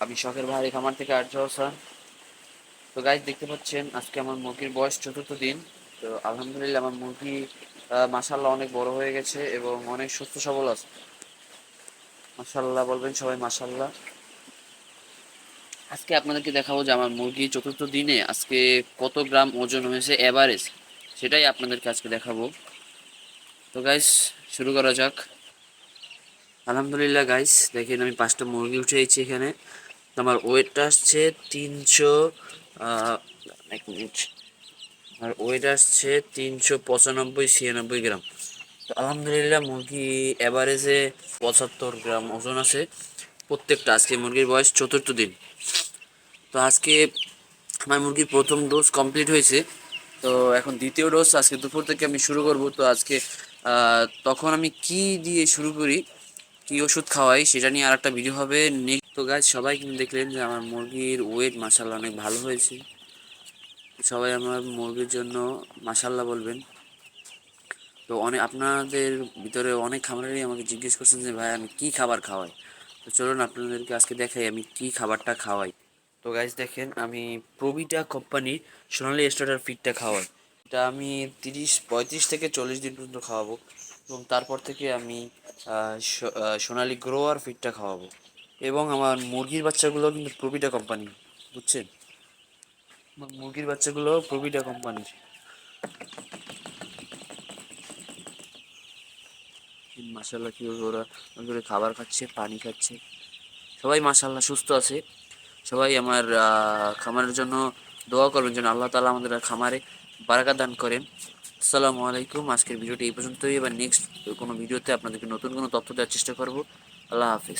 আমি শখের ভাই খামার থেকে আর্য হোসেন। তো গাইজ দেখতে পাচ্ছেন আজকে আমার মুরগির বয়স চতুর্থ দিন। তো আলহামদুলিল্লাহ আমার মুরগি মাশাল্লাহ অনেক বড় হয়ে গেছে এবং অনেক সুস্থ সবল আছে। মাশাল্লাহ বলবেন সবাই মাশাল্লাহ। আজকে আপনাদেরকে দেখাবো যে আমার মুরগি চতুর্থ দিনে আজকে কত গ্রাম ওজন হয়েছে এভারেজ, সেটাই আপনাদেরকে আজকে দেখাবো। তো গাইস শুরু করা যাক। আলহামদুলিল্লাহ গাইস, দেখেন আমি 5টা মুরগি উঠেছি এখানে। তো আমার ওয়েটটা আসছে 300, এক মিনিট, আর ওয়েট আসছে 395-96 গ্রাম। তো আলহামদুলিল্লাহ মুরগি এভারেজে 75 গ্রাম ওজন আছে প্রত্যেকটা। আজকে মুরগির বয়স চতুর্থ দিন। তো আজকে আমার মুরগির প্রথম ডোজ কমপ্লিট হয়েছে। তো এখন দ্বিতীয় ডোজ আজকে দুপুর থেকে আমি শুরু করব। তো আজকে তখন আমি কি দিয়ে শুরু করি, কি ওষুধ খাওয়াই, সেটা নিয়ে আর একটা ভিডিও হবে নেক্সট। তো গাইজ সবাই কিন্তু দেখলেন যে আমার মুরগির ওয়েট মাশাআল্লাহ অনেক ভালো হয়েছে। সবাই আমার মুরগির জন্য মাশাআল্লাহ বলবেন। তো অনেক আপনাদের ভিতরে অনেক খামারেরই আমাকে জিজ্ঞেস করছেন যে ভাই আমি কি খাবার খাওয়াই। তো চলুন আপনাদেরকে আজকে দেখাই আমি কি খাবারটা খাওয়াই। তো গাইজ দেখেন আমি প্রবিটা কোম্পানির সোনালি স্টার্টার ফিডটা খাওয়াই। এটা আমি 35 থেকে 40 দিন পর্যন্ত খাওয়াবো এবং তারপর থেকে আমি সোনালি গ্রোয়ার ফিডটা খাওয়াবো। এবং আমার মুরগির বাচ্চাগুলো কিন্তু প্রবিটা কোম্পানি, বুঝছেন? আমার মুরগির বাচ্চাগুলো প্রবিটা কোম্পানির। মাসাল্লাহ কি বলবো, ওরা অনেক করে খাবার খাচ্ছে, পানি খাচ্ছে, সবাই মাসাল্লাহ সুস্থ আছে। সবাই আমার খামারের জন্য দোয়া করবেন যেন আল্লাহ তাআলা আমাদের খামারে বারাকা দান করেন। আসসালামু আলাইকুম। আজকের ভিডিওটি এই পর্যন্তই। এবার নেক্সট কোনো ভিডিওতে আপনাদেরকে নতুন কোনো তথ্য দেওয়ার চেষ্টা করব। আল্লাহ হাফিজ।